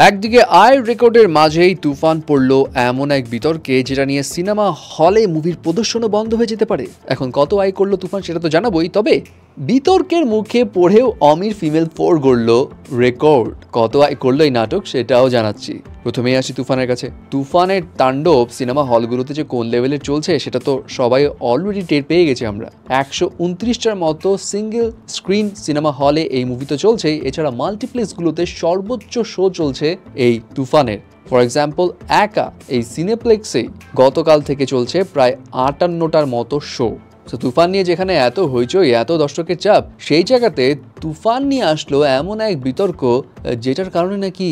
একদিকে আয়ের রেকর্ডের মাঝেই তুফান পড়ল এমন এক বিতর্কে যেটা নিয়ে সিনেমা হলে মুভির প্রদর্শনও বন্ধ হয়ে যেতে পারে। এখন কত আয় করলো তুফান সেটা তো জানাবোই, তবে বিতর্কের মুখে পড়েও অমির ফিমেল 4 গড়ল রেকর্ড। কত আয় করলো এই নাটক সেটাও জানাচ্ছি। প্রথমেই আসি তুফানের কাছে। তুফানের তাণ্ডব সিনেমা হলগুলোতে যে কোন লেভেলের চলছে সেটা তো সবাই অলরেডি টের পেয়ে গেছি আমরা। 129টার মতো সিঙ্গেল স্ক্রিন সিনেমা হলে এই মুভি তো চলছেই, এছাড়া মাল্টিপ্লেক্সগুলোতে সর্বোচ্চ শো চলছে এই তুফানের। ফর এক্সাম্পল একা এই সিনেপ্লেক্সেই গতকাল থেকে চলছে প্রায় 58টার মতো শো। তো তুফান নিয়ে যেখানে এত হইচই, এত দর্শকের চাপ, সেই জায়গাতে তুফান নিয়ে আসলো এমন এক বিতর্ক যেটার কারণে নাকি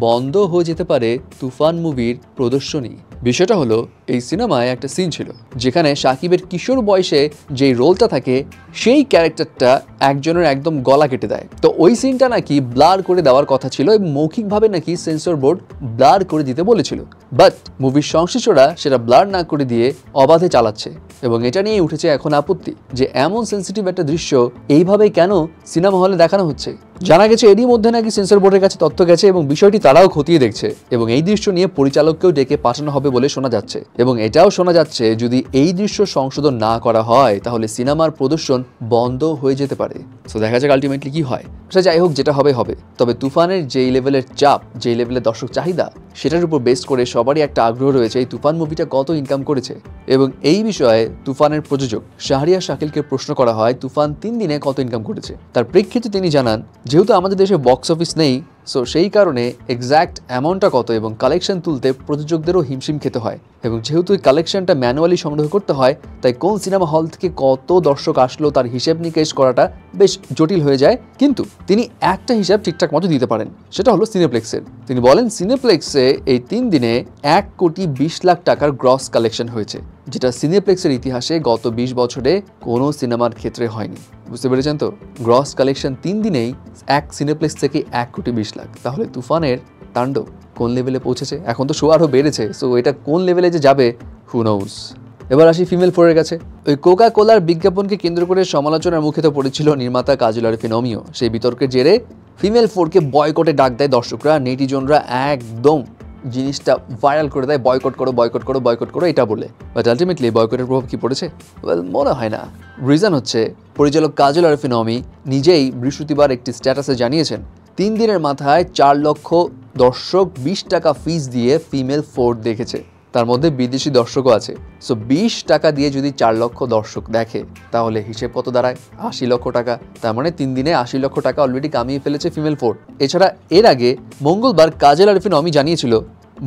বন্ধ হয়ে যেতে পারে তুফান মুভির প্রদর্শনী। বিষয়টা হলো, এই সিনেমায় একটা সিন ছিল যেখানে সাকিবের কিশোর বয়সে যেই রোলটা থাকে সেই ক্যারেক্টারটা একজনের একদম গলা কেটে দেয়। তো ওই সিনটা নাকি ব্লার করে দেওয়ার কথা ছিল এবং মৌখিকভাবে নাকি সেন্সর বোর্ড ব্লার করে দিতে বলেছিল, বাট মুভির সংশ্লিষ্টরা সেটা ব্লার না করে দিয়ে অবাধে চালাচ্ছে এবং এটা নিয়ে উঠেছে এখন আপত্তি যে এমন সেন্সিটিভ একটা দৃশ্য এইভাবে কেন সিনেমা হলে দেখানো হচ্ছে। জানা গেছে এরই মধ্যে নাকি সেন্সর বোর্ডের কাছে তথ্য গেছে এবং বিষয়টি তারাও খতিয়ে দেখছে এবং এই দৃশ্য নিয়ে পরিচালককেও ডেকে পাঠানো হবে বলে শোনা যাচ্ছে। এবং এটাও শোনা যাচ্ছে যদি এই দৃশ্য সংশোধন না করা হয় তাহলে সিনেমার প্রদর্শন বন্ধ হয়ে যেতে পারে। সো দেখা যাক আলটিমেটলি কি হয়। সেটা যাই হোক, যেটা হবে হবে। তবে তুফানের যেই লেভেলের চাপ, যেই লেভেলের দর্শক চাহিদা, সেটার উপর বেস করে সবারই একটা আগ্রহ রয়েছে এই তুফান মুভিটা কত ইনকাম করেছে। এবং এই বিষয়ে তুফানের প্রযোজক শাহরিয়ার শাকিলকে প্রশ্ন করা হয় তুফান 3 দিনে কত ইনকাম করেছে। তার প্রেক্ষিতে তিনি জানান, যেহেতু আমাদের দেশে বক্স অফিস নেই, সো সেই কারণে এক্স্যাক্ট অ্যামাউন্টটা কত এবং কালেকশন তুলতে প্রযোজকদেরও হিমশিম খেতে হয়। এবং যেহেতু এই কালেকশনটা ম্যানুয়ালি সংগ্রহ করতে হয়, তাই কোন সিনেমা হল থেকে কত দর্শক আসলো তার হিসেব নিকেশ করাটা বেশ জটিল হয়ে যায়। কিন্তু তিনি একটা হিসাব ঠিকঠাক মতো দিতে পারেন, সেটা হলো সিনেপ্লেক্সের। তিনি বলেন সিনেপ্লেক্সে এই 3 দিনে 1,20,00,000 টাকার গ্রস কালেকশন হয়েছে, যেটা সিনেপ্লেক্সের ইতিহাসে গত 20 বছরে কোনো সিনেমার ক্ষেত্রে হয়নি। বুঝতে পেরেছেন তো? গ্রস কালেকশন 3 দিনেই এক সিনেপ্লেক্স থেকে 1,20,00,000। তাহলে তুফানের তাণ্ডব কোন লেভেলে পৌঁছেছে? এখন তো শো আরও বেড়েছে, সো এটা কোন লেভেলে যে যাবে হু নোজ। এবার আসি ফিমেল 4 এর কাছে। ওই কোকা কোলার বিজ্ঞাপনকে কেন্দ্র করে সমালোচনার মুখে তো পড়েছিল নির্মাতা কাজল আরিফিন অমিও। সেই বিতর্কের জেরে ফিমেল 4কে বয়কটে ডাক দেয় দর্শকরা, নেটিজনরা একদম জিনিসটা ভাইরাল করে দেয়, বয়কট করো বয়কট করো বয়কট করো এটা বলে। বাট আলটিমেটলি বয়কটের প্রভাব কি পড়েছে? ওয়েল, মনে হয় না। রিজন হচ্ছে পরিচালক কাজল আরিফিন অমি নিজেই বৃহস্পতিবার একটি স্ট্যাটাসে জানিয়েছেন 3 দিনের মাথায় 4 লক্ষ দর্শক 20 টাকা ফিস দিয়ে ফিমেল 4 দেখেছে। তার মধ্যে বিদেশি দর্শকও আছে। সো 20 টাকা দিয়ে যদি 4 লক্ষ দর্শক দেখে তাহলে হিসেব কত দাঁড়ায়? 80 লক্ষ টাকা। তার মানে 3 দিনে 80 লক্ষ টাকা অলরেডি কামিয়ে ফেলেছে ফিমেল 4। এছাড়া এর আগে মঙ্গলবার কাজল আরিফিন অমি জানিয়েছিল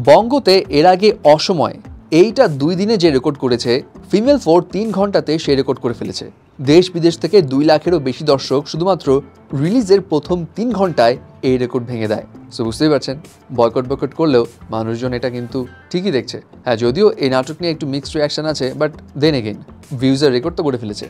বঙ্গতে এর আগে অসময় এইটা 2 দিনে যে রেকর্ড করেছে, ফিমেল 4 3 ঘন্টাতে সে রেকর্ড করে ফেলেছে। দেশ বিদেশ থেকে 2 লাখেরও বেশি দর্শক শুধুমাত্র রিলিজের প্রথম 3 ঘন্টায় এই রেকর্ড ভেঙে দেয়। সো বুঝতেই পারছেন, বয়কট করলেও মানুষজন এটা কিন্তু ঠিকই দেখছে। হ্যাঁ, যদিও এই নাটক নিয়ে একটু মিক্সড রিয়াকশন আছে, বাট দেন এগেইন ভিউজের রেকর্ড তো করে ফেলেছে।